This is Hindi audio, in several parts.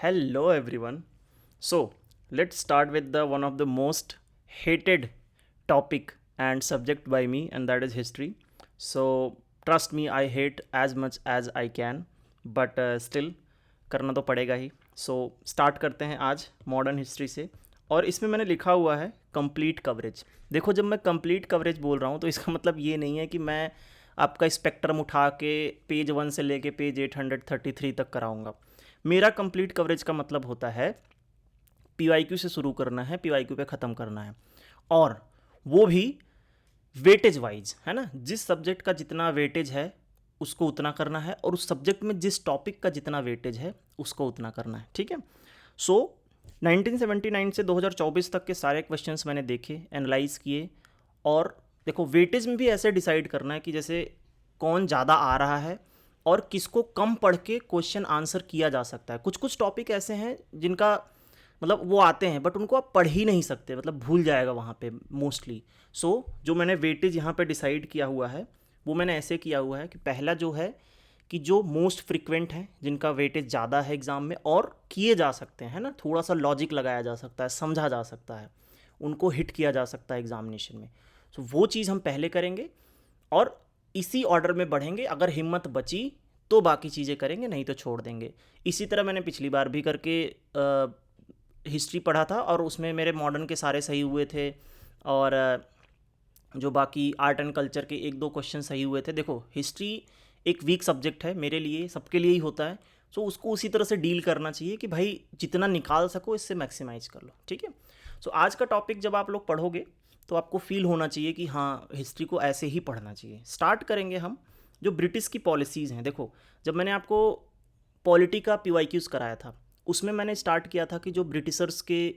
Hello everyone. So, let's start with the one of the most hated topic and subject by me, and that is history. So, trust me, I hate as much as I can, but still करना तो पड़ेगा ही. सो स्टार्ट करते हैं आज मॉडर्न हिस्ट्री से. और इसमें मैंने लिखा हुआ है कंप्लीट कवरेज. देखो, जब मैं कंप्लीट कवरेज बोल रहा हूँ तो इसका मतलब ये नहीं है कि मैं आपका स्पेक्ट्रम उठा के पेज 1 से लेके पेज 833 तक कराऊंगा. मेरा कंप्लीट कवरेज का मतलब होता है पीवाईक्यू से शुरू करना है, पीवाईक्यू पे ख़त्म करना है, और वो भी वेटेज वाइज, है ना. जिस सब्जेक्ट का जितना वेटेज है उसको उतना करना है, और उस सब्जेक्ट में जिस टॉपिक का जितना वेटेज है उसको उतना करना है. ठीक है. सो 1979 से 2024 तक के सारे क्वेश्चंस मैंने देखे, एनालाइज किए. और देखो, वेटेज में भी ऐसे डिसाइड करना है कि जैसे कौन ज़्यादा आ रहा है और किसको कम पढ़ के क्वेश्चन आंसर किया जा सकता है. कुछ कुछ टॉपिक ऐसे हैं जिनका मतलब वो आते हैं बट उनको आप पढ़ ही नहीं सकते, मतलब भूल जाएगा वहाँ पे मोस्टली. सो जो मैंने वेटेज यहाँ पे डिसाइड किया हुआ है वो मैंने ऐसे किया हुआ है कि पहला जो है कि जो मोस्ट फ्रिक्वेंट है, जिनका वेटेज ज़्यादा है एग्ज़ाम में और किए जा सकते हैं, है ना, थोड़ा सा लॉजिक लगाया जा सकता है, समझा जा सकता है, उनको हिट किया जा सकता है एग्जामिनेशन में. सो वो चीज़ हम पहले करेंगे और इसी ऑर्डर में बढ़ेंगे. अगर हिम्मत बची तो बाकी चीज़ें करेंगे, नहीं तो छोड़ देंगे. इसी तरह मैंने पिछली बार भी करके हिस्ट्री पढ़ा था और उसमें मेरे मॉडर्न के सारे सही हुए थे, और जो बाकी आर्ट एंड कल्चर के एक दो क्वेश्चन सही हुए थे. देखो, हिस्ट्री एक वीक सब्जेक्ट है मेरे लिए, सबके लिए ही होता है. सो उसको उसी तरह से डील करना चाहिए कि भाई जितना निकाल सको इससे मैक्सिमाइज कर लो. ठीक है. सो आज का टॉपिक जब आप लोग पढ़ोगे तो आपको फील होना चाहिए कि हाँ, हिस्ट्री को ऐसे ही पढ़ना चाहिए. स्टार्ट करेंगे हम जो ब्रिटिश की पॉलिसीज़ हैं. देखो, जब मैंने आपको पॉलिटी का पीवाईक्यूज़ कराया था उसमें मैंने स्टार्ट किया था कि जो ब्रिटिशर्स के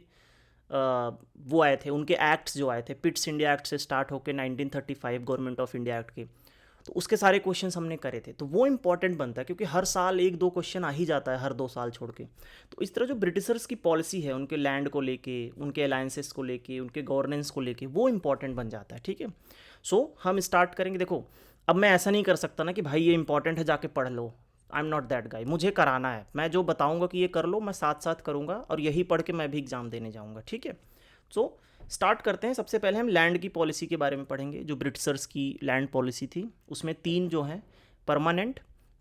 वो आए थे, उनके एक्ट्स जो आए थे, पिट्स इंडिया एक्ट से स्टार्ट होकर 1935 गवर्नमेंट ऑफ इंडिया एक्ट के, तो उसके सारे क्वेश्चंस हमने करे थे. तो वो इंपॉर्टेंट बनता है क्योंकि हर साल एक दो क्वेश्चन आ ही जाता है, हर 2 साल छोड़ के. तो इस तरह जो ब्रिटिशर्स की पॉलिसी है उनके लैंड को लेके, उनके अलायंसेस को लेके, उनके गवर्नेंस को लेके, वो इंपॉर्टेंट बन जाता है. ठीक है. सो हम स्टार्ट करेंगे. देखो, अब मैं ऐसा नहीं कर सकता ना कि भाई ये इंपॉर्टेंट है जाके पढ़ लो. I am not that guy. मुझे कराना है, मैं जो बताऊंगा कि ये कर लो मैं साथ साथ करूंगा और यही पढ़ के मैं भी एग्ज़ाम देने जाऊंगा. ठीक है. सो स्टार्ट करते हैं. सबसे पहले हम लैंड की पॉलिसी के बारे में पढ़ेंगे. जो ब्रिटिशर्स की लैंड पॉलिसी थी उसमें 3 जो हैं, परमानेंट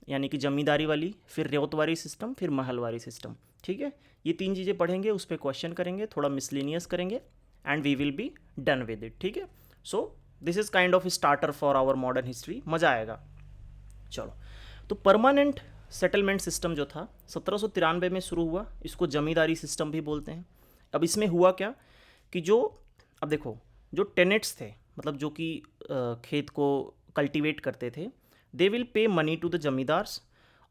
यानी कि जमींदारी वाली, फिर रेवतवारी सिस्टम, फिर महलवारी सिस्टम. ठीक है. ये 3 चीज़ें पढ़ेंगे, उस पर क्वेश्चन करेंगे, थोड़ा मिसलिनियस करेंगे, and we will be done with it. ठीक है. So this is kind of starter for our modern history. मज़ा आएगा. चलो, तो परमानेंट सेटलमेंट सिस्टम जो था 1793 में शुरू हुआ. इसको जमींदारी सिस्टम भी बोलते हैं. अब इसमें हुआ क्या कि जो, अब देखो, जो टेनेट्स थे, मतलब जो कि खेत को कल्टीवेट करते थे, they will pay money to the zamindars,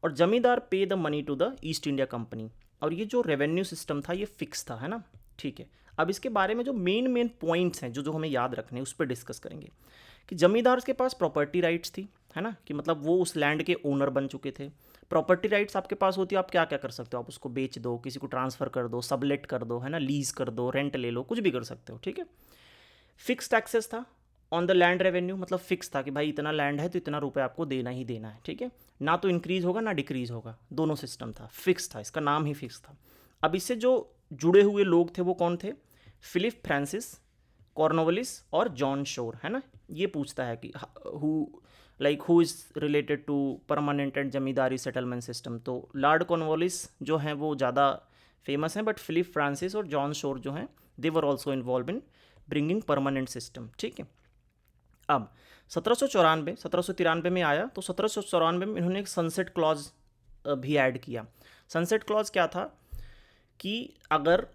और zamindar pay the money to the East India Company. और ये जो रेवेन्यू सिस्टम था ये फिक्स था, है ना. ठीक है. अब इसके बारे में जो मेन मेन पॉइंट्स हैं जो जो हमें याद रखने हैं उस पर डिस्कस करेंगे. कि जमींदार के पास प्रॉपर्टी राइट्स थी, है ना, कि मतलब वो उस लैंड के ओनर बन चुके थे. प्रॉपर्टी राइट्स आपके पास होती है, आप क्या क्या कर सकते हो, आप उसको बेच दो, किसी को ट्रांसफ़र कर दो, सबलेट कर दो, है ना, लीज कर दो, रेंट ले लो, कुछ भी कर सकते हो. ठीक है. फिक्स टैक्सेस था ऑन द लैंड रेवेन्यू, मतलब फिक्स था कि भाई इतना लैंड है तो इतना रुपये आपको देना ही देना है. ठीक है. ना तो इंक्रीज़ होगा ना डिक्रीज़ होगा, दोनों सिस्टम था, फिक्स था, इसका नाम ही फिक्स था. अब इससे जो जुड़े हुए लोग थे वो कौन थे? फिलिप फ्रांसिस, कॉर्नवालिस और जॉन शोर, है ना. ये पूछता है कि who is related to permanent and zamindari settlement system. तो लॉर्ड कॉर्नवालिस जो हैं वो ज़्यादा फेमस हैं, बट फिलिप फ्रांसिस और जॉन शोर जो हैं they were also involve in bringing permanent system. ठीक है. अब 1793 में आया तो 1794 में इन्होंने एक सनसेट क्लॉज भी ऐड किया. सनसेट क्लॉज क्या था कि अगर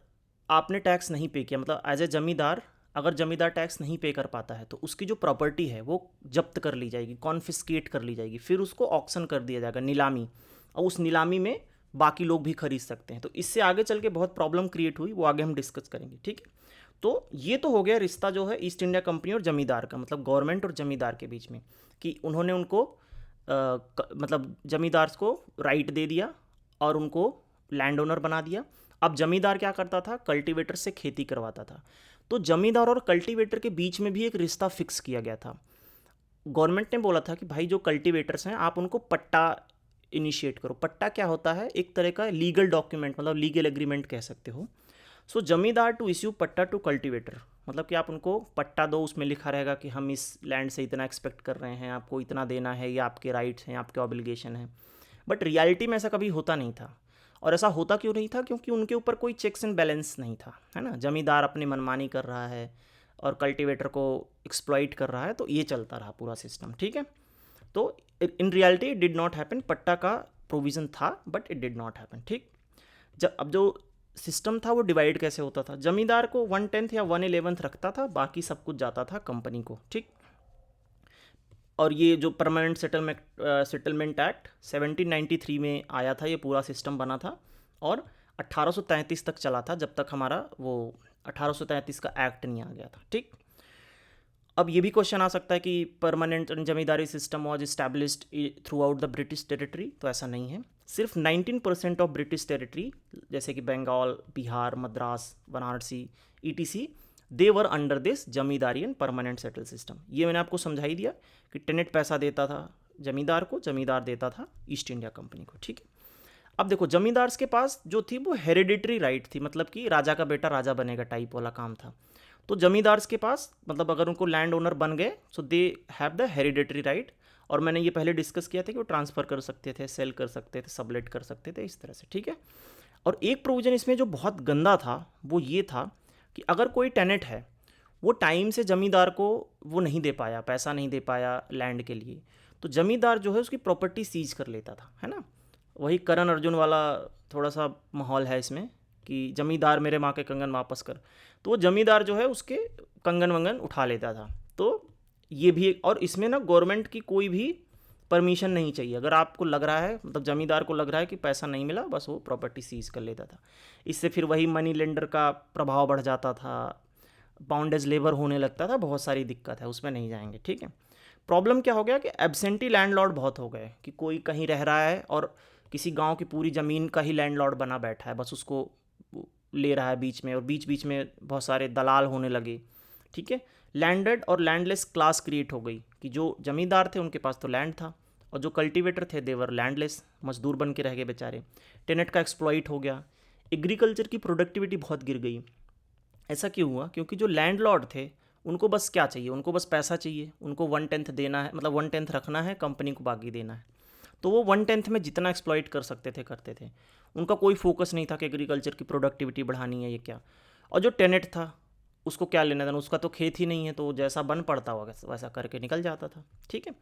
आपने टैक्स नहीं पे किया, मतलब एज ए जमींदार, अगर जमींदार टैक्स नहीं पे कर पाता है तो उसकी जो प्रॉपर्टी है वो जब्त कर ली जाएगी, कॉन्फिस्केट कर ली जाएगी, फिर उसको ऑक्शन कर दिया जाएगा, नीलामी, और उस नीलामी में बाकी लोग भी खरीद सकते हैं. तो इससे आगे चल के बहुत प्रॉब्लम क्रिएट हुई, वो आगे हम डिस्कस करेंगे. ठीक है. तो ये तो हो गया रिश्ता जो है ईस्ट इंडिया कंपनी और जमींदार का, मतलब गवर्नमेंट और जमींदार के बीच में, कि उन्होंने उनको मतलब जमींदार को राइट दे दिया और उनको लैंड ओनर बना दिया. अब जमींदार क्या करता था? कल्टीवेटर से खेती करवाता था. तो जमींदार और कल्टीवेटर के बीच में भी एक रिश्ता फिक्स किया गया था. गवर्नमेंट ने बोला था कि भाई जो कल्टीवेटर्स हैं आप उनको पट्टा इनिशिएट करो। पट्टा क्या होता है? एक तरह का लीगल डॉक्यूमेंट, मतलब लीगल एग्रीमेंट कह सकते हो। सो जमींदार टू इश्यू पट्टा टू कल्टीवेटर, मतलब कि आप उनको पट्टा दो, उसमें लिखा रहेगा कि हम इस लैंड से इतना एक्सपेक्ट कर रहे हैं, आपको इतना देना है, ये आपके राइट्स हैं, आपके ऑब्लिगेशन है। बट रियलिटी में ऐसा कभी होता नहीं था। और ऐसा होता क्यों नहीं था? क्योंकि उनके ऊपर कोई चेक्स एंड बैलेंस नहीं था, है ना। जमींदार अपनी मनमानी कर रहा है और कल्टीवेटर को एक्सप्लॉइट कर रहा है, तो ये चलता रहा पूरा सिस्टम, ठीक है। तो in reality it did not happen. पट्टा का प्रोविज़न था but it did not happen, ठीक। जब अब जो सिस्टम था वो डिवाइड कैसे होता था? जमींदार को 1/10 या 1/11 रखता था, बाकी सब कुछ जाता था कंपनी को, ठीक। और ये जो परमानेंट सेटलमेंट एक्ट 1793 में आया था, ये पूरा सिस्टम बना था और 1833 तक चला था, जब तक हमारा वो 1833 का एक्ट नहीं आ गया था, ठीक। अब ये भी क्वेश्चन आ सकता है कि permanent zamindari system was established through out the British territory. तो ऐसा नहीं है। सिर्फ 19% ऑफ ब्रिटिश टेरिटरी, जैसे कि Bengal, Bihar, Madras, Varanasi, ETC, they were under this zamindari and permanent settle system. ये मैंने आपको समझा ही दिया कि टेनेट पैसा देता था जमींदार को, जमींदार देता था ईस्ट इंडिया कंपनी को, ठीक है। अब देखो, जमींदार के पास जो थी वो हेरिडिटरी राइट थी, मतलब कि राजा का बेटा राजा बनेगा टाइप वाला काम था। तो जमींदार के पास, मतलब अगर उनको लैंड ओनर बन गए, so they have the hereditary right. और मैंने ये पहले डिस्कस किया था कि वो ट्रांसफ़र कर सकते थे, सेल कर सकते थे, सबलेट कर सकते थे, इस तरह से, ठीक है। और एक प्रोविज़न इसमें जो बहुत गंदा था वो ये था कि अगर कोई टेनेंट है, वो टाइम से जमींदार को वो नहीं दे पाया, पैसा नहीं दे पाया लैंड के लिए, तो जमींदार जो है उसकी प्रॉपर्टी सीज कर लेता था, है ना। वही करण अर्जुन वाला थोड़ा सा माहौल है इसमें कि जमींदार मेरे माँ के कंगन वापस कर। तो वो जमींदार जो है उसके कंगन वंगन उठा लेता था। तो ये भी और इसमें ना गवर्नमेंट की कोई भी परमिशन नहीं चाहिए। अगर आपको लग रहा है, मतलब जमींदार को लग रहा है कि पैसा नहीं मिला, बस वो प्रॉपर्टी सीज कर लेता था। इससे फिर वही मनी लेंडर का प्रभाव बढ़ जाता था, बाउंडेज लेबर होने लगता था, बहुत सारी दिक्कत है, उसमें नहीं जाएंगे, ठीक है। प्रॉब्लम क्या हो गया कि एब्सेंटी लैंडलॉर्ड बहुत हो गए, कि कोई कहीं रह रहा है और किसी गांव की पूरी ज़मीन का ही लैंडलॉर्ड बना बैठा है, बस उसको ले रहा है बीच में, और बीच बीच में बहुत सारे दलाल होने लगे, ठीक है। लैंडेड और लैंडलेस क्लास क्रिएट हो गई कि जो जमींदार थे उनके पास तो लैंड था, और जो कल्टीवेटर थे देवर लैंडलेस, मजदूर बन के रह गए बेचारे। टेनेट का एक्सप्लॉइट हो गया। एग्रीकल्चर की प्रोडक्टिविटी बहुत गिर गई। ऐसा क्यों हुआ? क्योंकि जो लैंडलॉर्ड थे उनको बस क्या चाहिए? उनको बस पैसा चाहिए। उनको 1/10 देना है, मतलब 1/10 रखना है, कंपनी को बाकी देना है। तो वो 1/10 में जितना एक्सप्लॉइट कर सकते थे करते थे। उनका कोई फोकस नहीं था कि एग्रीकल्चर की प्रोडक्टिविटी बढ़ानी है, ये क्या। और जो टेनेट था उसको क्या लेना देना, उसका तो खेत ही नहीं है, तो जैसा बन पड़ता होगा वैसा करके निकल जाता था, ठीक है।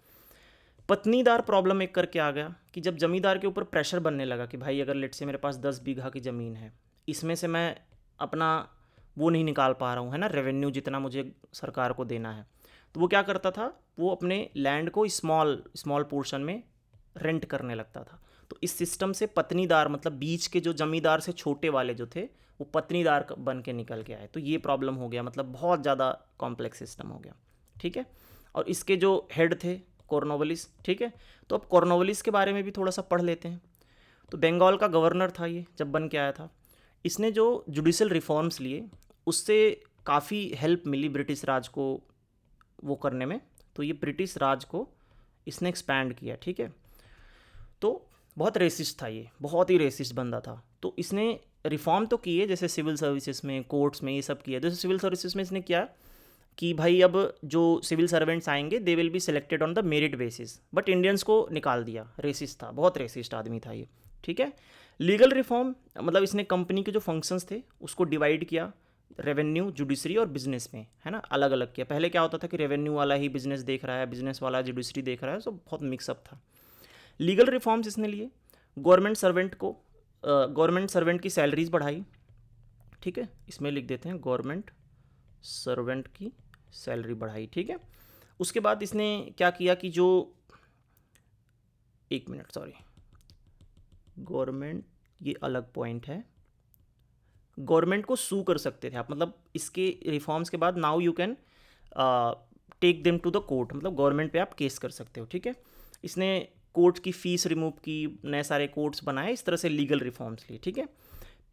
पत्नीदार प्रॉब्लम एक करके आ गया कि जब जमींदार के ऊपर प्रेशर बनने लगा कि भाई अगर लेट से मेरे पास 10 बीघा की ज़मीन है, इसमें से मैं अपना वो नहीं निकाल पा रहा हूँ, है ना, रेवेन्यू जितना मुझे सरकार को देना है, तो वो क्या करता था, वो अपने लैंड को स्मॉल स्मॉल पोर्शन में रेंट करने लगता था। तो इस सिस्टम से पत्नीदार, मतलब बीच के जो जमींदार से छोटे वाले जो थे वो पत्नीदार बन के निकल के आए। तो ये प्रॉब्लम हो गया, मतलब बहुत ज़्यादा कॉम्प्लेक्स सिस्टम हो गया, ठीक है। और इसके जो हेड थे कॉर्नवालिस, ठीक है। तो अब कॉर्नवालिस के बारे में भी थोड़ा सा पढ़ लेते हैं। तो बंगाल का गवर्नर था ये जब बन के आया था। इसने जो जुडिशल रिफॉर्म्स लिए उससे काफ़ी हेल्प मिली ब्रिटिश राज को वो करने में। तो ये ब्रिटिश राज को इसने एक्सपैंड किया, ठीक है। तो बहुत रेसिस्ट था ये, बहुत ही रेसिस्ट बंदा था। तो इसने रिफॉर्म तो किए, जैसे सिविल सर्विसेज में, कोर्ट्स में, ये सब किया। जैसे सिविल सर्विसेज में इसने किया कि भाई अब जो सिविल सर्वेंट्स आएंगे they will be selected on the merit basis, but Indians को निकाल दिया। रेसिस्ट था, बहुत रेसिस्ट आदमी था ये, ठीक है। लीगल रिफॉर्म, मतलब इसने कंपनी के जो फंक्शंस थे उसको डिवाइड किया रेवेन्यू, जुडिशरी और बिजनेस में, है ना, अलग अलग किया। पहले क्या होता था कि रेवेन्यू वाला ही बिजनेस देख रहा है, बिजनेस वाला जुडिशरी देख रहा है, तो बहुत मिक्सअप था। लीगल रिफॉर्म्स इसने लिए। गवर्नमेंट सर्वेंट की सैलरीज बढ़ाई, ठीक है। इसमें लिख देते हैं गवर्नमेंट सर्वेंट की सैलरी बढ़ाई, ठीक है। उसके बाद इसने क्या किया कि जो एक मिनट सॉरी, गवर्नमेंट, ये अलग पॉइंट है। गवर्नमेंट को सू कर सकते थे आप, मतलब इसके रिफॉर्म्स के बाद now you can take them to the court, मतलब गवर्नमेंट पे आप केस कर सकते हो, ठीक है। इसने कोर्ट की फ़ीस रिमूव की, नए सारे कोर्ट्स बनाए, इस तरह से लीगल रिफॉर्म्स लिए, ठीक है।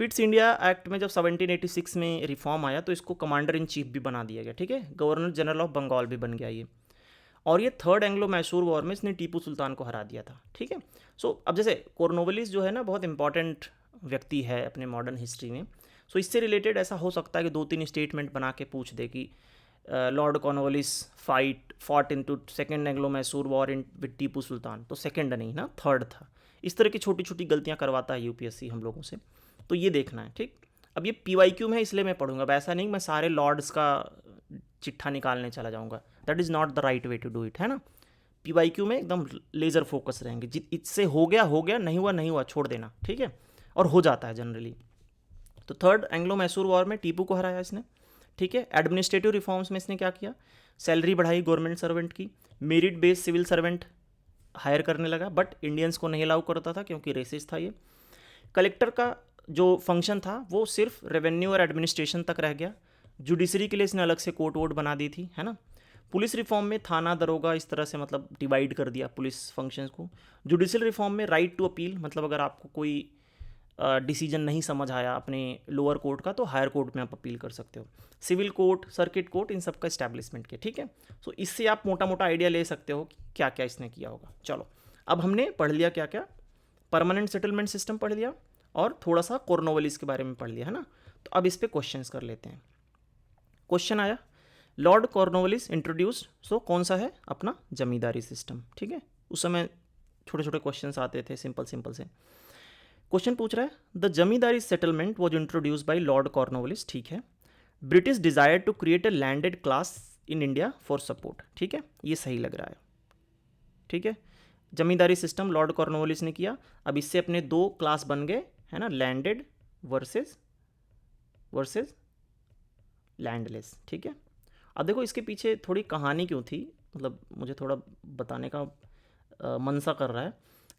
पिट्स इंडिया एक्ट में जब 1786 में रिफॉर्म आया तो इसको कमांडर इन चीफ भी बना दिया गया, ठीक है। गवर्नर जनरल ऑफ बंगाल भी बन गया ये। और ये थर्ड एंग्लो मैसूर वॉर में इसने टीपू सुल्तान को हरा दिया था, ठीक है। सो अब जैसे कॉर्नवालिस जो है ना बहुत इंपॉर्टेंट व्यक्ति है अपने मॉडर्न हिस्ट्री में। सो इससे रिलेटेड ऐसा हो सकता है कि 2-3 स्टेटमेंट बना के पूछ दे कि lord Cornwallis fought into second Anglo Mysore war in with Tipu Sultan, तो सेकेंड नहीं ना, थर्ड था। इस तरह की छोटी छोटी गलतियाँ करवाता है यूपीएससी हम लोगों से, तो ये देखना है, ठीक। अब ये PYQ में है इसलिए मैं पढ़ूंगा, वैसा नहीं मैं सारे लॉर्ड्स का चिट्ठा निकालने चला जाऊंगा, that is not the right way to do it, है ना। PYQ में एकदम लेज़र फोकस रहेंगे, इससे हो गया, नहीं हुआ छोड़ देना, ठीक है। और हो जाता है जनरली। तो थर्ड एंग्लो मैसूर वॉर में टीपू को हराया इसने, ठीक है। एडमिनिस्ट्रेटिव रिफॉर्म्स में इसने क्या किया, सैलरी बढ़ाई गवर्नमेंट सर्वेंट की, merit based civil servant hire करने लगा, बट इंडियंस को नहीं अलाउ करता था क्योंकि रेसिस्ट था ये। कलेक्टर का जो फंक्शन था वो सिर्फ रेवेन्यू और एडमिनिस्ट्रेशन तक रह गया। जुडिशरी के लिए इसने अलग से कोर्ट वोट बना दी थी, है ना। पुलिस रिफॉर्म में थाना दरोगा इस तरह से मतलब डिवाइड कर दिया पुलिस फंक्शंस को। जुडिशियल रिफॉर्म में राइट टू अपील, मतलब अगर आपको कोई डिसीजन नहीं समझ आया अपने लोअर कोर्ट का तो हायर कोर्ट में आप अपील कर सकते हो। सिविल कोर्ट, सर्किट कोर्ट, इन सब का इस्टेब्लिशमेंट किया, ठीक है। सो इससे आप मोटा मोटा आइडिया ले सकते हो कि क्या क्या इसने किया होगा। चलो अब हमने पढ़ लिया क्या क्या, परमानेंट सेटलमेंट सिस्टम पढ़ लिया और थोड़ा सा कॉर्नवालिस के बारे में पढ़ लिया, है ना। तो अब इस पर क्वेश्चंस कर लेते हैं। क्वेश्चन आया, लॉर्ड कॉर्नवालिस इंट्रोड्यूस्ड, सो कौन सा है अपना जमींदारी सिस्टम, ठीक है। उस समय छोटे छोटे क्वेश्चंस आते थे सिंपल से। क्वेश्चन पूछ रहा है, the zamindari settlement was introduce by Lord Cornwallis, ठीक है। British desire to create a landed class in India for support, ठीक है, ये सही लग रहा है, ठीक है। जमींदारी सिस्टम लॉर्ड कॉर्नवालिस ने किया। अब इससे अपने दो क्लास बन गए, है ना, लैंडेड वर्सेस लैंडलेस, ठीक है। अब देखो इसके पीछे थोड़ी कहानी क्यों थी, मतलब मुझे थोड़ा बताने का मन सा कर रहा है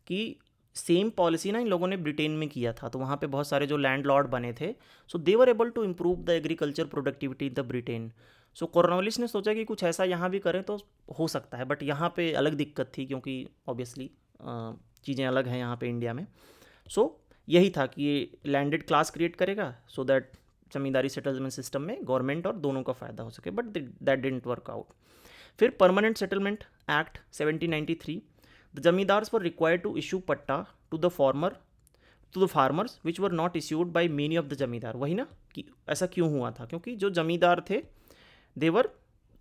कि सेम पॉलिसी ना इन लोगों ने ब्रिटेन में किया था, तो वहाँ पे बहुत सारे जो लैंड लॉर्ड बने थे, so they were able to improve the agriculture productivity in the Britain. So Cornwallis ने सोचा कि कुछ ऐसा यहाँ भी करें तो हो सकता है, बट यहाँ पे अलग दिक्कत थी क्योंकि ऑब्वियसली चीज़ें अलग हैं यहाँ पे इंडिया में। सो यही था कि ये लैंडेड क्लास क्रिएट करेगा so that zamindari settlement system में गवर्नमेंट और दोनों का फ़ायदा हो सके, but that didn't work out. फिर permanent settlement act 1793, the zamindars were required to issue patta to the farmers which were not issued by many of the zamindar. वही ना कि ऐसा क्यों हुआ था, क्योंकि जो जमींदार थे they were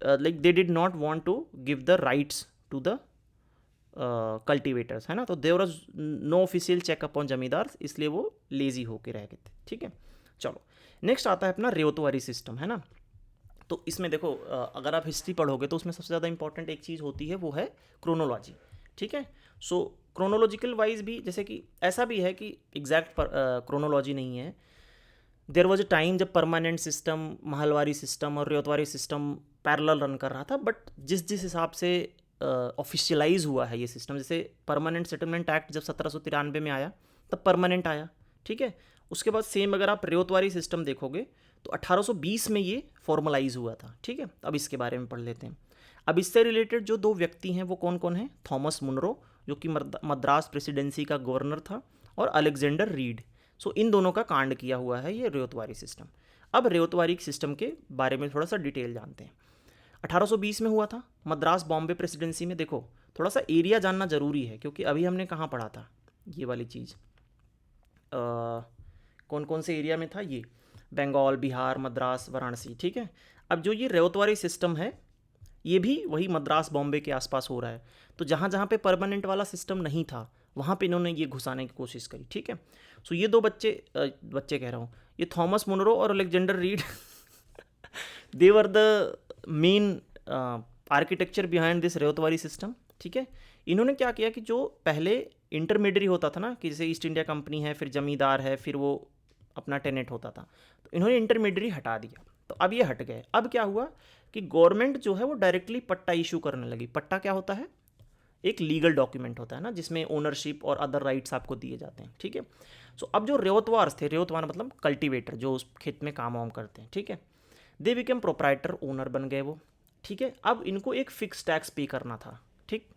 like they did not want to give the rights to the cultivators, है ना। तो there was no official check upon zamindar, इसलिए वो लेजी होके रह गए थे, ठीक है। चलो नेक्स्ट आता है अपना रेवतवारी सिस्टम, है ना। तो इसमें देखो अगर आप हिस्ट्री पढ़ोगे तो उसमें सबसे ज़्यादा इंपॉर्टेंट एक चीज़ होती है, वो है क्रोनोलॉजी, ठीक है। सो क्रोनोलॉजिकल वाइज भी जैसे कि ऐसा भी है कि एग्जैक्ट क्रोनोलॉजी नहीं है। देयर वॉज अ टाइम जब परमानेंट सिस्टम, महलवारी सिस्टम और रेवतवारी सिस्टम पैरेलल रन कर रहा था, बट जिस हिसाब से ऑफिशियलाइज हुआ है ये सिस्टम, जैसे परमानेंट सेटलमेंट एक्ट जब 1793 में आया तब परमानेंट आया, ठीक है। उसके बाद सेम अगर आप रेवतवारी सिस्टम देखोगे तो 1820 में ये फॉर्मलाइज हुआ था, ठीक है। अब इसके बारे में पढ़ लेते हैं। अब इससे रिलेटेड जो दो व्यक्ति हैं वो कौन कौन हैं, थॉमस मुनरो जो कि मद्रास प्रेसिडेंसी का गवर्नर था, और अलेक्जेंडर रीड। सो इन दोनों का कांड किया हुआ है ये रेवतवारी सिस्टम। अब रेवतवारी सिस्टम के बारे में थोड़ा सा डिटेल जानते हैं। 1820 में हुआ था मद्रास बॉम्बे प्रेसिडेंसी में। देखो थोड़ा सा एरिया जानना ज़रूरी है क्योंकि अभी हमने कहाँ पढ़ा था ये वाली चीज़, कौन कौन से एरिया में था ये, बंगाल, बिहार, मद्रास, वाराणसी, ठीक है। अब जो ये रेवतवारी सिस्टम है ये भी वही मद्रास बॉम्बे के आसपास हो रहा है। तो जहाँ जहाँ पे परमानेंट वाला सिस्टम नहीं था वहाँ पे इन्होंने ये घुसाने की कोशिश करी, ठीक है। सो ये दो बच्चे कह रहा हूँ, ये थॉमस मुनरो और Alexander Reed they were the main architecture behind this ryotwari system, ठीक है। इन्होंने क्या किया कि जो पहले इंटरमीडियरी होता था ना, कि जैसे ईस्ट इंडिया कंपनी है, फिर जमींदार है, फिर वो अपना टेनेंट होता था, तो इन्होंने इंटरमीडियरी हटा दिया। तो अब ये हट गए। अब क्या हुआ कि गवर्नमेंट जो है वो डायरेक्टली पट्टा इशू करने लगी। पट्टा क्या होता है, एक लीगल डॉक्यूमेंट होता है ना जिसमें ओनरशिप और अदर राइट्स आपको दिए जाते हैं, ठीक है। सो अब जो रेवतवार थे, रेवतवार मतलब कल्टीवेटर जो उस खेत में काम वाम करते हैं, ठीक है, दे बिकेम प्रोप्राइटर, ओनर बन गए वो, ठीक है। अब इनको एक फिक्स टैक्स पे करना था, ठीक।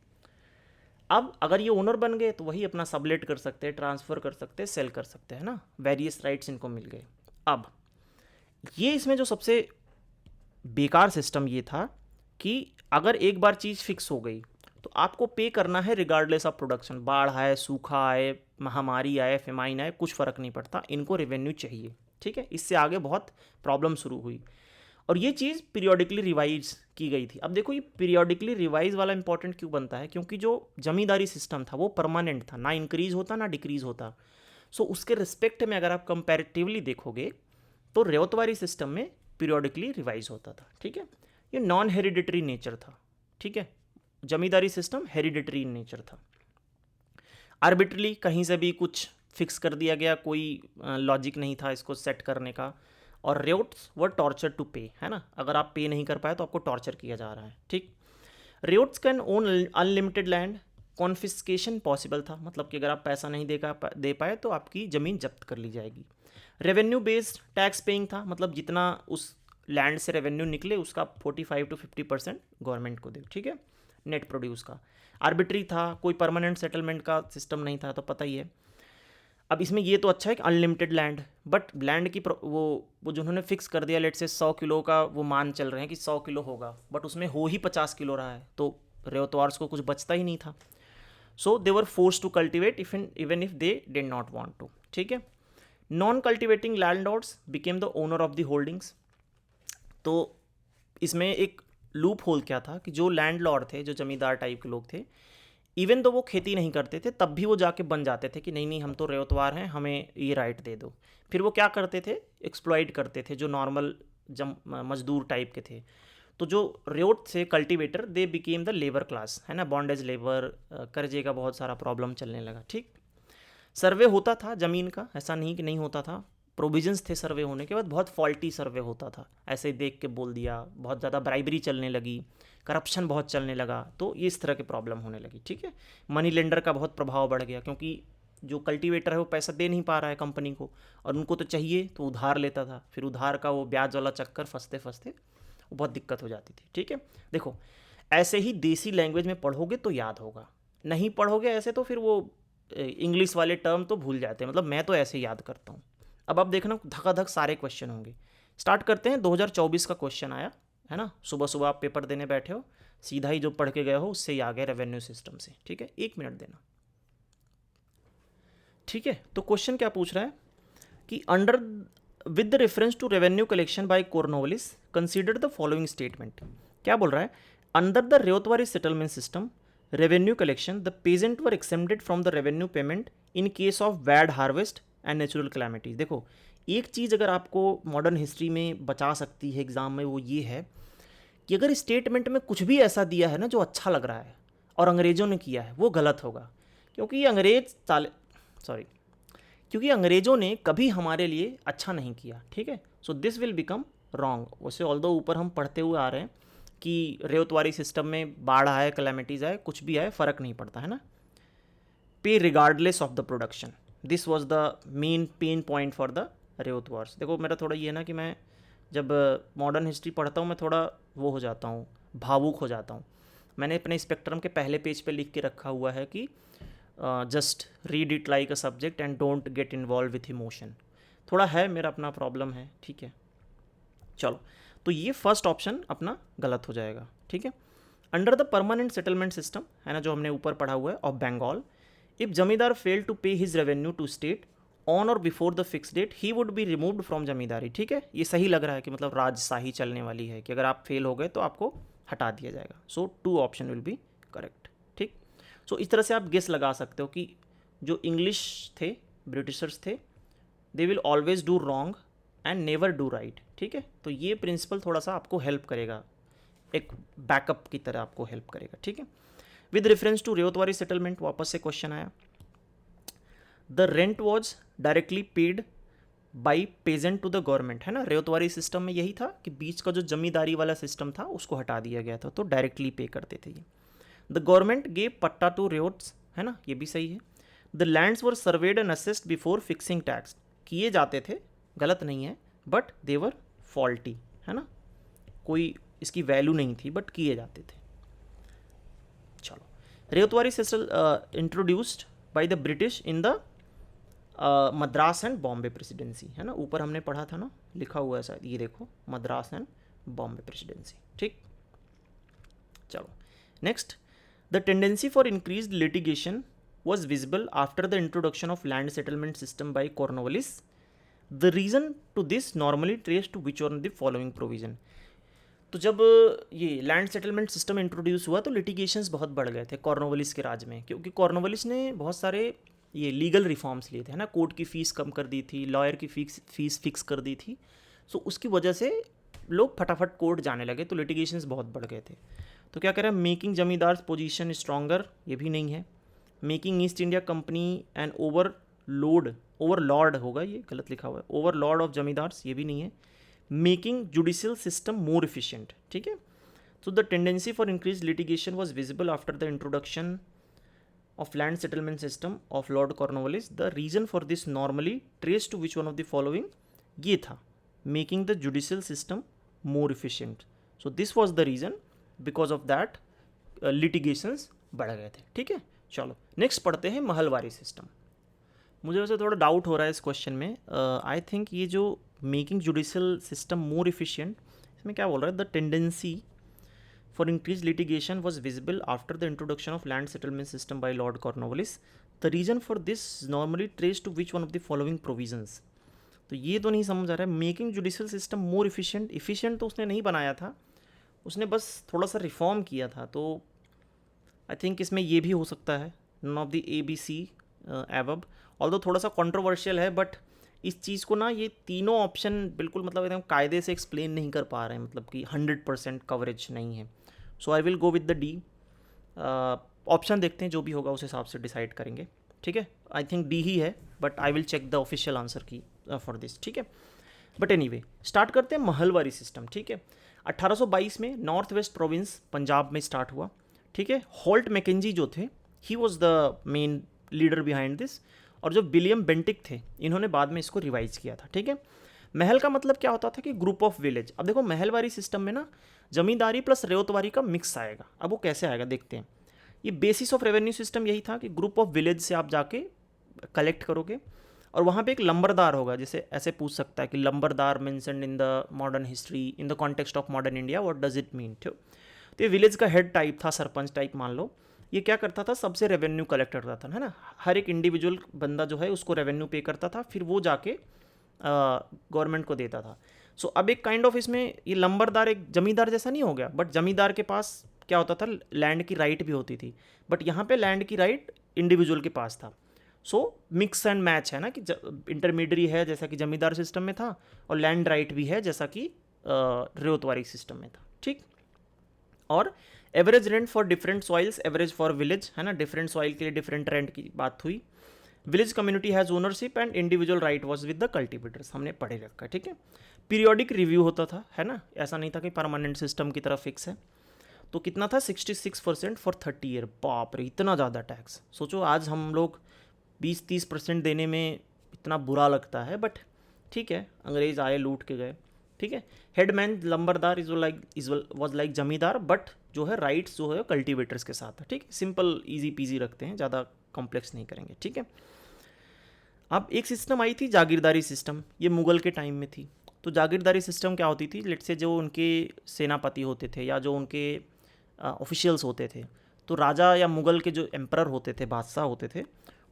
अब अगर ये ओनर बन गए तो वही अपना सबलेट कर सकते हैं, ट्रांसफ़र कर सकते हैं, सेल कर सकते हैं ना, वेरियस राइट्स इनको मिल गए। अब ये इसमें जो सबसे बेकार सिस्टम ये था कि अगर एक बार चीज़ फिक्स हो गई तो आपको पे करना है रिगार्डलेस ऑफ प्रोडक्शन। बाढ़ आए, सूखा आए, महामारी आए, फेमाइन आए, कुछ फ़र्क नहीं पड़ता, इनको रेवेन्यू चाहिए। ठीक है, इससे आगे बहुत प्रॉब्लम शुरू हुई और ये चीज़ पीरियोडिकली रिवाइज की गई थी। अब देखो ये पीरियोडिकली रिवाइज वाला इंपॉर्टेंट क्यों बनता है, क्योंकि जो जमींदारी सिस्टम था वो परमानेंट था, ना इंक्रीज होता ना डिक्रीज होता। सो उसके रिस्पेक्ट में अगर आप कंपैरेटिवली देखोगे तो रेवतवारी सिस्टम में पीरियोडिकली रिवाइज होता था। ठीक है, ये नॉन हेरिडिटरी नेचर था। ठीक है, जमींदारी सिस्टम हेरिडिटरी इन नेचर था। आर्बिट्रली कहीं से भी कुछ फिक्स कर दिया गया, कोई लॉजिक नहीं था इसको सेट करने का। और रेउट्स वर टॉर्चर टू पे, है ना, अगर आप पे नहीं कर पाए तो आपको टॉर्चर किया जा रहा है। ठीक, ryots can own unlimited land, confiscation possible था, मतलब कि अगर आप पैसा नहीं दे पाए तो आपकी ज़मीन जब्त कर ली जाएगी। रेवेन्यू बेस्ड टैक्स पेइंग था, मतलब जितना उस लैंड से रेवेन्यू निकले उसका 45 to 50% गवर्नमेंट को दे। ठीक है, नेट प्रोड्यूस का। आर्बिट्री था, कोई परमानेंट सेटलमेंट का सिस्टम नहीं था, तो पता ही है। अब इसमें ये तो अच्छा है कि अनलिमिटेड लैंड, बट लैंड की वो जिन्होंने फिक्स कर दिया, लेट से 100 किलो का वो मान चल रहे हैं कि 100 किलो होगा, बट उसमें हो ही 50 किलो रहा है, तो रेवतवार्स को कुछ बचता ही नहीं था। So they were force to cultivate even if they did not want to. ठीक है, non cultivating landlords became the owner of the holdings. तो इसमें एक लूप होल क्या था कि जो लैंडलॉर्ड थे, जो जमींदार टाइप के लोग थे, इवन तो वो खेती नहीं करते थे तब भी वो जाके बन जाते थे कि नहीं नहीं हम तो रेवतवार हैं, हमें ये राइट दे दो। फिर वो क्या करते थे, एक्सप्लॉइट करते थे जो नॉर्मल मजदूर टाइप के थे। तो जो रेवट थे cultivator, they became the labour class, है ना, बॉन्डेज लेबर, कर्जे का बहुत सारा प्रॉब्लम चलने लगा। ठीक, सर्वे होता था ज़मीन का, ऐसा नहीं कि नहीं होता था, प्रोविजंस थे सर्वे होने के बाद, बहुत फॉल्टी सर्वे होता था, ऐसे ही देख के बोल दिया, बहुत ज़्यादा ब्राइबरी चलने लगी, करप्शन बहुत चलने लगा, तो ये इस तरह की प्रॉब्लम होने लगी। ठीक है, मनी लेंडर का बहुत प्रभाव बढ़ गया, क्योंकि जो कल्टीवेटर है वो पैसा दे नहीं पा रहा है कंपनी को, और उनको तो चाहिए तो उधार लेता था, फिर उधार का वो ब्याज वाला चक्कर फंसते फंसते वो बहुत दिक्कत हो जाती थी। ठीक है, देखो ऐसे ही देसी लैंग्वेज में पढ़ोगे तो याद होगा, नहीं पढ़ोगे ऐसे तो फिर वो इंग्लिश वाले टर्म तो भूल जाते हैं, मतलब मैं तो ऐसे याद करता हूँ। अब आप देखना धकाधक सारे क्वेश्चन होंगे। स्टार्ट करते हैं, 2024 का क्वेश्चन आया है ना, सुबह सुबह आप पेपर देने बैठे हो, सीधा ही जो पढ़ के गए हो उससे ही आ गए रेवेन्यू सिस्टम से। ठीक है, 1 मिनट देना। ठीक है, तो क्वेश्चन क्या पूछ रहा है कि under with the reference to revenue collection by Cornwallis consider the following statement. क्या बोल रहा है, under the ryotwari settlement system revenue collection the peasant were exempted from the revenue payment in case of bad harvest and natural calamities. देखो एक चीज़ अगर आपको मॉडर्न हिस्ट्री में बचा सकती है एग्जाम में, वो ये है कि अगर स्टेटमेंट में कुछ भी ऐसा दिया है ना जो अच्छा लग रहा है और अंग्रेज़ों ने किया है, वो गलत होगा, क्योंकि ये क्योंकि अंग्रेज़ों ने कभी हमारे लिए अच्छा नहीं किया। ठीक है, so this will become wrong. वैसे ऑल्दो ऊपर हम पढ़ते हुए आ रहे हैं कि रेवतवारी सिस्टम में बाढ़ आए, कैलामिटीज़ आए, कुछ भी आए, फ़र्क नहीं पड़ता, है ना, pay regardless of the production, this was the main pain point for the ryotwars. देखो मेरा थोड़ा ये ना कि मैं जब मॉडर्न हिस्ट्री पढ़ता हूँ मैं थोड़ा वो हो जाता हूँ, भावुक हो जाता हूँ। मैंने अपने स्पेक्ट्रम के पहले पेज पे लिख के रखा हुआ है कि just read it like a subject and don't get involve with emotion. थोड़ा है मेरा अपना प्रॉब्लम है। ठीक है, चलो, तो ये फर्स्ट ऑप्शन अपना गलत हो जाएगा। ठीक है, under the permanent settlement system, है ना, जो हमने ऊपर पढ़ा हुआ है, of Bengal, if zamindar fail to pay his revenue to state on or before the fix date he would be removed from zamindari. ठीक है, ये सही लग रहा है कि मतलब राजशाही चलने वाली है कि अगर आप फेल हो गए तो आपको हटा दिया जाएगा। सो 2 ऑप्शन विल बी करेक्ट। ठीक, सो इस तरह से आप गेस लगा सकते हो कि जो इंग्लिश थे, ब्रिटिशर्स थे, they will always do wrong and never do right. ठीक है, तो ये प्रिंसिपल थोड़ा सा आपको हेल्प करेगा, एक बैकअप की तरह आपको हेल्प करेगा। ठीक है, with reference to ryotwari settlement वापस से क्वेश्चन आया, the rent was directly paid by peasant to the government, है ना, रेवतवारी सिस्टम में यही था कि बीच का जो जमींदारी वाला सिस्टम था उसको हटा दिया गया था, तो डायरेक्टली पे करते थे ये। द गवर्नमेंट गेव पट्टा टू रेवट्स, है ना, ये भी सही है। The lands were served and assessed before fixing tax, किए जाते थे, गलत नहीं है, बट दे वर फॉल्टी, है ना, कोई इसकी वैल्यू नहीं थी बट किए जाते थे। चलो, ryotwari system introduced by the British in the Madras and Bombay presidency, है ना, ऊपर हमने पढ़ा था ना, लिखा हुआ है शायद, ये देखो, मद्रास एंड बॉम्बे प्रेसिडेंसी। ठीक, चलो next, the tendency for increase litigation was visible after the introduction of land settlement system by Cornwallis. The reason to this normally trace to which one the following provision. तो जब ये लैंड सेटलमेंट सिस्टम इंट्रोड्यूस हुआ तो लिटिगेशंस बहुत बढ़ गए थे कॉर्नवालिस के राज में, क्योंकि कॉर्नवालिस ने बहुत सारे ये लीगल रिफॉर्म्स लिए थे, है ना. कोर्ट की फ़ीस कम कर दी थी, लॉयर की फीस फिक्स कर दी थी. सो उसकी वजह से लोग फटाफट कोर्ट जाने लगे, तो लिटिगेशंस बहुत बढ़ गए थे. तो क्या कह रहे हैं, मेकिंग जमींदार पोजीशन स्ट्रॉन्गर, ये भी नहीं है. Making east India company and Overlord होगा, ये गलत लिखा हुआ है, ओवरलॉर्ड ऑफ जमींदार्स, ये भी नहीं है. मेकिंग जुडिशियल सिस्टम मोर इफिशिएंट, ठीक है. तो the tendency for increase litigation was visible after the introduction of land settlement system of Lord Cornwallis. The reason for this normally traced to which one of the following, ये था, making the judicial system more efficient. So this was the reason, because of that litigations बढ़ गए थे. ठीक है, चलो नेक्स्ट पढ़ते हैं महलवारी सिस्टम. मुझे वैसे थोड़ा डाउट हो रहा है इस क्वेश्चन में. आई थिंक ये जो मेकिंग जुडिशियल सिस्टम मोर इफिशिएंट, इसमें क्या बोल रहा है, the tendency for increased litigation was visible after the introduction of land settlement system by Lord Cornwallis. The reason for this normally traced to which one of the following provisions. तो ये तो नहीं समझ आ रहा है. मेकिंग जुडिशियल सिस्टम मोर इफिशिएंट तो उसने नहीं बनाया था, उसने बस थोड़ा सा रिफॉर्म किया था. तो आई थिंक इसमें ये भी हो सकता है, none of the ABC above. Although थोड़ा सा कंट्रोवर्शियल है, बट इस चीज़ को ना ये तीनों ऑप्शन बिल्कुल मतलब एकदम कायदे से एक्सप्लेन नहीं कर पा रहे हैं, मतलब कि 100% कवरेज नहीं है. So I will go with the D option. देखते हैं जो भी होगा उस हिसाब से डिसाइड करेंगे. ठीक है, आई थिंक डी ही है, but I will check the official answer key for this. ठीक है, बट एनीवे स्टार्ट करते हैं महलवारी सिस्टम. ठीक है, 1822 में नॉर्थ वेस्ट प्रोविंस पंजाब में स्टार्ट हुआ. ठीक है, होल्ट मैकेंजी जो थे, he was the main leader behind this, और जो विलियम बेंटिक थे, इन्होंने बाद में इसको रिवाइज किया था. ठीक है, महल का मतलब क्या होता था कि ग्रुप ऑफ विलेज. अब देखो महलवारी सिस्टम में ना जमींदारी प्लस रेवतवारी का मिक्स आएगा. अब वो कैसे आएगा देखते हैं. ये बेसिस ऑफ रेवेन्यू सिस्टम यही था कि ग्रुप ऑफ विलेज से आप जाके कलेक्ट करोगे, और वहाँ पे एक लंबरदार होगा. जैसे ऐसे पूछ सकता है कि lambardar mentioned in the modern history in the context of modern India, what does it mean. तो ये विलेज का हेड टाइप था, सरपंच टाइप मान लो. ये क्या करता था, सबसे रेवेन्यू कलेक्ट करता था, है ना. हर एक इंडिविजुअल बंदा जो है उसको रेवेन्यू पे करता था, फिर वो जाके गवर्नमेंट को देता था. सो अब एक काइंड ऑफ इसमें ये लंबरदार एक जमींदार जैसा नहीं हो गया, बट जमींदार के पास क्या होता था, लैंड की राइट भी होती थी, बट यहाँ पे लैंड की राइट इंडिविजुअल के पास था. सो मिक्स एंड मैच है ना, कि इंटरमीडियरी है जैसा कि जमींदार सिस्टम में था, और लैंड राइट भी है जैसा कि रेवतवारी सिस्टम में था. ठीक, और average rent for different soils, average for village, है ना. डिफरेंट सॉइल के लिए डिफरेंट रेंट की बात हुई. Village community has ownership and individual right was with the cultivators, हमने पढ़े रखा है. ठीक है, पीरियोडिक रिव्यू होता था, है ना. ऐसा नहीं था कि परमानेंट सिस्टम की तरफ फिक्स है. तो कितना था, 66% फॉर 30 ईयर. बाप रे, इतना ज़्यादा टैक्स. सोचो आज हम लोग 20-30% देने में इतना बुरा लगता है, बट ठीक है, अंग्रेज आए लूट के गए. ठीक है, हेडमैन लंबरदार वॉज लाइक जमींदार, बट जो है राइट्स जो है कल्टिवेटर्स के साथ है. ठीक, सिंपल इजी पीजी रखते हैं, ज़्यादा कॉम्प्लेक्स नहीं करेंगे. ठीक है, अब एक सिस्टम आई थी जागीरदारी सिस्टम, ये मुगल के टाइम में थी. तो जागीरदारी सिस्टम क्या होती थी, लेट से जो उनके सेनापति होते थे या जो उनके ऑफिशियल्स होते थे, तो राजा या मुगल के जो एम्परर होते थे, बादशाह होते थे,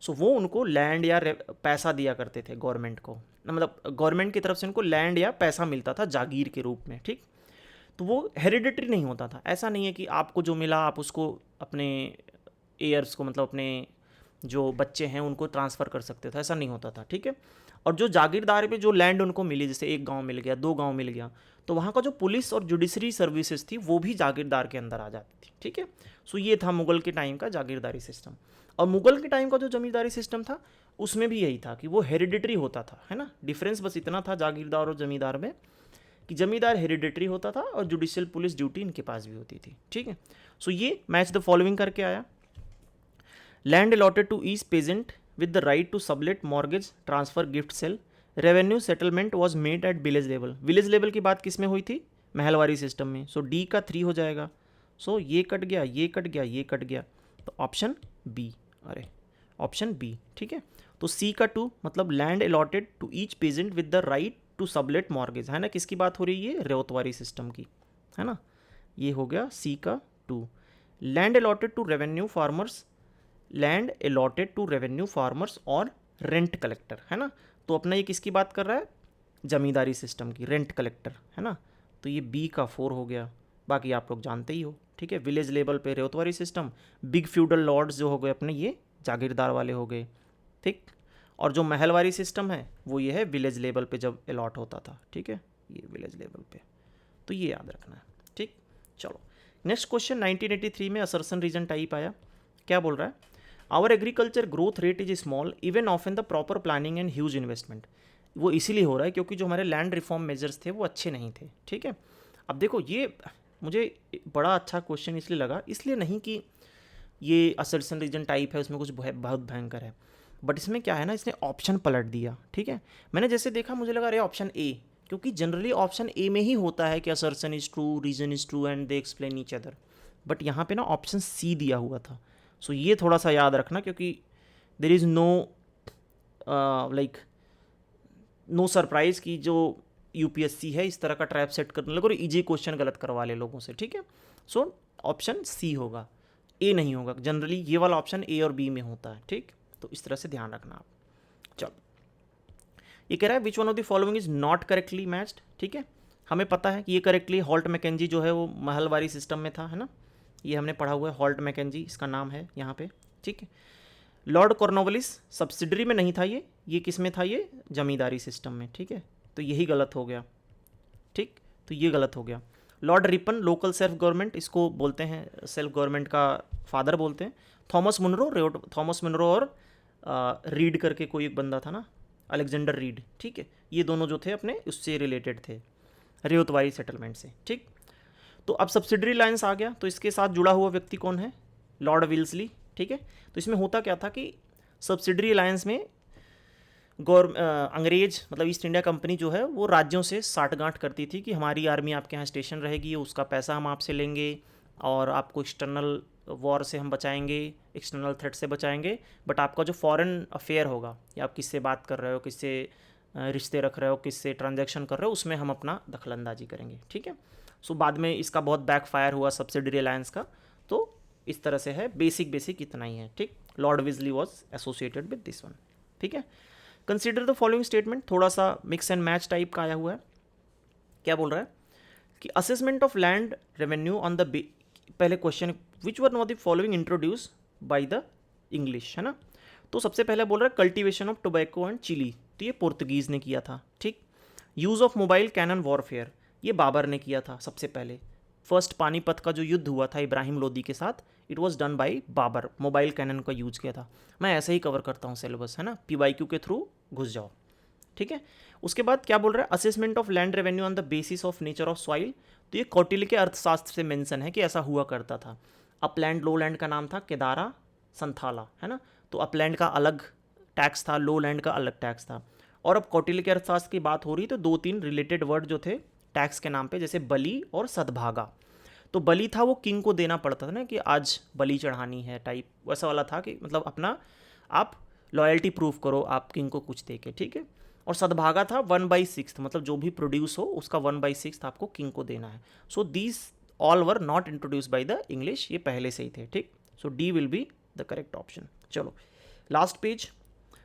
सो वो उनको लैंड या पैसा दिया करते थे गवर्नमेंट को. मतलब गवर्नमेंट की तरफ से उनको लैंड या पैसा मिलता था जागीर के रूप में. ठीक, तो वो हेरिडिटरी नहीं होता था. ऐसा नहीं है कि आपको जो मिला आप उसको अपने एयर्स को, मतलब अपने जो बच्चे हैं उनको ट्रांसफ़र कर सकते थे, ऐसा नहीं होता था. ठीक है, और जो जागीरदार पे जो लैंड उनको मिली, जैसे एक गांव मिल गया, 2 गांव मिल गया, तो वहाँ का जो पुलिस और जुडिशरी सर्विसेज थी वो भी जागीरदार के अंदर आ जाती थी. ठीक है, सो ये था मुगल के टाइम का जागीरदारी सिस्टम. और मुगल के टाइम का जो जमींदारी सिस्टम था उसमें भी यही था कि वो हेरिडिटरी होता था, है ना. डिफरेंस बस इतना था जागीरदार और जमींदार में कि जमींदार हेरिडिटरी होता था और जुडिशियल पुलिस ड्यूटी इनके पास भी होती थी. ठीक है, सो ये मैच द फॉलोइंग करके आया. Land allotted to each peasant with the right to sublet, mortgage, transfer, gift, sell. Revenue settlement was made at village level. Village level की बात किस में हुई थी, महलवारी सिस्टम में. सो डी का 3 हो जाएगा. सो ये कट गया, ये कट गया, ये कट गया, तो ऑप्शन बी. अरे ऑप्शन बी. ठीक है, तो सी का 2 मतलब land allotted to each peasant with the right to sublet mortgage, है ना. किसकी बात हो रही है, रेवतवारी सिस्टम की, है ना. ये हो गया सी का 2 land allotted to revenue farmers, land allotted to revenue farmers और रेंट कलेक्टर, है ना। तो अपना ये किसकी बात कर रहा है, जमींदारी सिस्टम की, रेंट कलेक्टर, है ना। तो ये बी का 4 हो गया, बाकी आप लोग जानते ही हो, ठीक है। विलेज लेवल पे रेवतवारी सिस्टम, बिग फ्यूडल लॉर्ड्स जो हो गए अपने ये जागीरदार वाले हो गए, ठीक। और जो महलवारी सिस्टम है वो ये है विलेज लेवल पे जब अलॉट होता था, ठीक है, ये विलेज लेवल पे, तो ये याद रखना है, ठीक। चलो नेक्स्ट क्वेश्चन 1983 में असर्सन रीजन टाइप आया, क्या बोल रहा है, our agriculture growth rate is small even of in the proper planning and huge investment. वो इसीलिए हो रहा है क्योंकि जो हमारे लैंड रिफॉर्म मेजर्स थे वो अच्छे नहीं थे, ठीक है। अब देखो ये मुझे बड़ा अच्छा क्वेश्चन इसलिए लगा, इसलिए नहीं कि ये असर्सन रीजन टाइप है उसमें कुछ बहुत भयंकर है, बट इसमें क्या है ना, इसने ऑप्शन पलट दिया, ठीक है। मैंने जैसे देखा मुझे लगा अरे ऑप्शन ए, क्योंकि जनरली ऑप्शन ए में ही होता है कि assertion is true, reason is true and they explain each other, but यहाँ पे ना ऑप्शन सी दिया हुआ था। सो ये थोड़ा सा याद रखना, क्योंकि there is no like no surprise कि जो यूपीएससी है इस तरह का ट्रैप सेट करने लगे और इजी क्वेश्चन गलत करवा ले लोगों से, ठीक है। सो ऑप्शन सी होगा, ए नहीं होगा, जनरली ये वाला ऑप्शन ए और बी में होता है, ठीक। तो इस तरह से ध्यान रखना आप। चलो ये कह रहा है विच one of the following is not correctly matched, ठीक है। हमें पता है कि ये करेक्टली हॉल्ट मैकेंजी जो है वो महलवारी सिस्टम में था, है ना, ये हमने पढ़ा हुआ है, हॉल्ट मैकेंजी इसका नाम है यहाँ पे, ठीक है। लॉर्ड कॉर्नवालिस सब्सिडरी में नहीं था ये किस में था, ये जमींदारी सिस्टम में, ठीक है। तो यही गलत हो गया, ठीक, तो ये गलत हो गया। Lord Ripon local self government, इसको बोलते हैं सेल्फ गवर्नमेंट का फादर बोलते हैं। थॉमस मुनरो और रीड करके कोई एक बंदा था ना, अलेक्जेंडर रीड, ठीक है, ये दोनों जो थे अपने उससे रिलेटेड थे, रेवतवारी सेटलमेंट से, ठीक। तो अब सब्सिडरी लाइन्स आ गया, तो इसके साथ जुड़ा हुआ व्यक्ति कौन है, लॉर्ड विल्सली, ठीक है। तो इसमें होता क्या था कि सब्सिडरी अलायंस में अंग्रेज मतलब ईस्ट इंडिया कंपनी जो है वो राज्यों से साठगांठ करती थी कि हमारी आर्मी आपके यहाँ स्टेशन रहेगी, उसका पैसा हम आपसे लेंगे और आपको एक्सटर्नल वॉर से हम बचाएंगे, एक्सटर्नल थ्रेट से बचाएंगे, बट आपका जो फॉरेन अफेयर होगा या आप किससे बात कर रहे हो, किससे रिश्ते रख रहे हो, किससे ट्रांजैक्शन कर रहे हो, उसमें हम अपना दखलंदाजी करेंगे, ठीक है। सो बाद में इसका बहुत बैकफायर हुआ सब्सिडरी अलायंस का, तो इस तरह से है, बेसिक इतना ही है, ठीक। लॉर्ड विजली was associated with this one, ठीक है। कंसिडर द फॉलोइंग स्टेटमेंट, थोड़ा सा मिक्स एंड मैच टाइप का आया हुआ है, क्या बोल रहा है कि assessment of land revenue on the पहले question which were not the following introduce by the English, है ना। तो सबसे पहले बोल रहा है cultivation of tobacco and chili, तो ये पोर्तुगीज ने किया था, ठीक। Use of mobile cannon warfare, ये बाबर ने किया था सबसे पहले। फर्स्ट पानीपत का जो युद्ध हुआ था इब्राहिम लोदी के साथ, it was done by Babur, mobile cannon का यूज़ किया था। मैं ऐसे ही कवर करता हूँ सिलेबस, है ना, PYQ के थ्रू घुस जाओ, ठीक है। उसके बाद क्या बोल रहा है, assessment of land revenue on the basis of nature of soil, तो ये कौटिल्य के अर्थशास्त्र से मेंशन है कि ऐसा हुआ करता था। अपलैंड लो लैंड का नाम था केदारा संथाला, है ना, तो अपलैंड का अलग टैक्स था, लो लैंड का अलग टैक्स था। और अब कौटिल्य के अर्थशास्त्र की बात हो रही तो 2-3 रिलेटेड वर्ड जो थे टैक्स के नाम पे, जैसे बलि और सद्भागा। तो बलि था वो किंग को देना पड़ता था ना कि आज बलि चढ़ानी है टाइप, वैसा वाला था कि मतलब अपना आप लॉयल्टी प्रूफ करो आप किंग को कुछ दे के, ठीक है। और सद्भागा था 1/6, मतलब जो भी प्रोड्यूस हो उसका 1/6 आपको किंग को देना है। So these all were not introduce by the English, ये पहले से ही थे, ठीक। So D will be the correct option. चलो लास्ट पेज,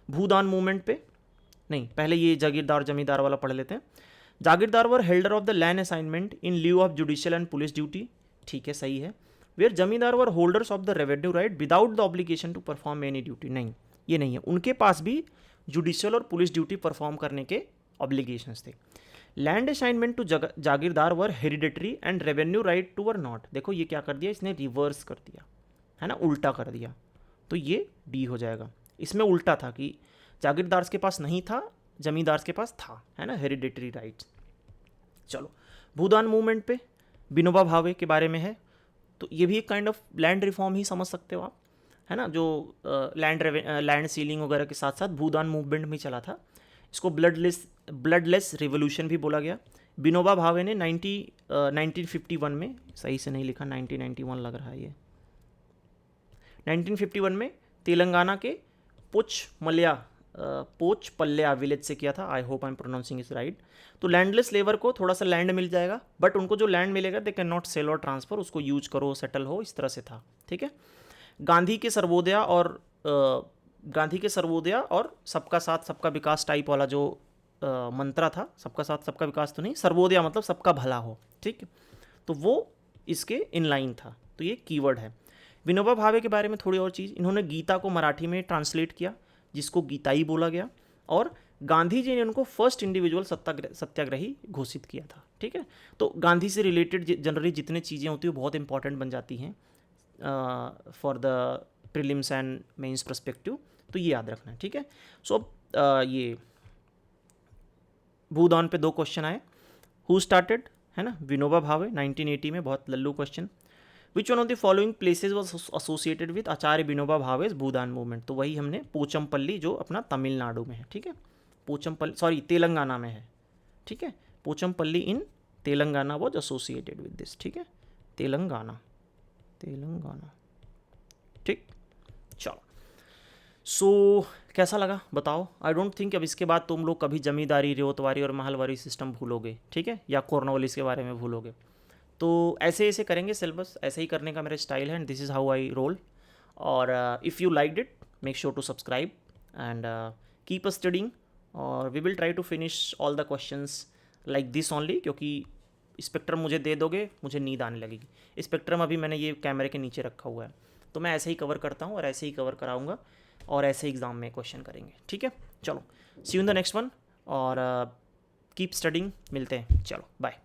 भूदान मूवमेंट पे, नहीं पहले ये जागीरदार जमींदार वाला पढ़ लेते हैं। Jagirdar were helder of the land assignment in lieu of judicial and police duty, ठीक है सही है। Where zamindar were holders of the revenue right without the obligation to perform any duty, नहीं ये नहीं है, उनके पास भी जुडिशियल और पुलिस ड्यूटी परफॉर्म करने के ऑब्लिगेशंस थे। Land assignment to jagirdar were hereditary and revenue right to were not, देखो ये क्या कर दिया इसने, रिवर्स कर दिया, है ना, उल्टा कर दिया, तो ये डी हो जाएगा। इसमें उल्टा था कि जागीरदार के पास नहीं था, जमींदार के पास था, है ना, हेरिडेटरी राइट्स। चलो भूदान मूवमेंट पे विनोबा भावे के बारे में है, तो ये भी एक काइंड ऑफ लैंड रिफॉर्म ही समझ सकते हो आप, है ना, जो लैंड सीलिंग वगैरह के साथ साथ भूदान मूवमेंट में चला था। इसको ब्लडलेस रिवोल्यूशन भी बोला गया। विनोबा भावे ने 1951 में, सही से नहीं लिखा 1991 लग रहा है ये, 1951 में तेलंगाना के पुछ मल्या पोच पल्ल्या विलेज से किया था। I hope I am pronouncing is right. तो लैंडलेस लेबर को थोड़ा सा लैंड मिल जाएगा, बट उनको जो लैंड मिलेगा दे कैन नॉट सेल और ट्रांसफर, उसको यूज करो, सेटल हो, इस तरह से था। ठीक है। गांधी के सर्वोदय और सबका साथ सबका विकास टाइप वाला जो मंत्रा था, सबका साथ सबका विकास तो नहीं, सर्वोदय मतलब सबका भला हो। ठीक है, तो वो इसके इनलाइन था, तो ये कीवर्ड है। विनोबा भावे के बारे में थोड़ी और चीज़, इन्होंने गीता को मराठी में ट्रांसलेट किया जिसको गीताई बोला गया, और गांधी जी ने उनको फर्स्ट इंडिविजुअल सत्याग्रही घोषित किया था। ठीक है, तो गांधी से रिलेटेड जनरली जितने चीज़ें होती हैं वो बहुत इंपॉर्टेंट बन जाती हैं for the prelims and mains perspective, तो ये याद रखना है। ठीक है, सो ये भूदान पे 2 क्वेश्चन आए। हु स्टार्टेड, है ना, विनोबा भावे 1980 में, बहुत लल्लू question. Which one of the following places was associated with Acharya Vinoba Bhave's Bhoodan movement, तो वही हमने पोचमपल्ली जो अपना तमिलनाडु में है। ठीक है, तेलंगाना में है। ठीक है, Pochampally in Telangana was associated with this. ठीक है, तेलंगाना। ठीक, चलो। सो कैसा लगा बताओ। आई डोंट थिंक अब इसके बाद तुम लोग कभी जमींदारी, रेवतवारी और महलवारी सिस्टम भूलोगे। ठीक है, या कॉर्नवालिस के बारे में भूलोगे। तो ऐसे ऐसे करेंगे सिलेबस, ऐसे ही करने का मेरा स्टाइल है, and this is how I roll. और if you liked it, make sure to subscribe and keep studying, और we will try to finish all the questions like this only, क्योंकि स्पेक्ट्रम मुझे दे दोगे, मुझे नींद आने लगेगी। स्पेक्ट्रम अभी मैंने ये कैमरे के नीचे रखा हुआ है, तो मैं ऐसे ही कवर करता हूँ और ऐसे ही कवर कराऊंगा, और ऐसे एग्ज़ाम में क्वेश्चन करेंगे। ठीक है, चलो, see you in the next one, और कीप स्टडिंग, मिलते हैं, चलो बाय।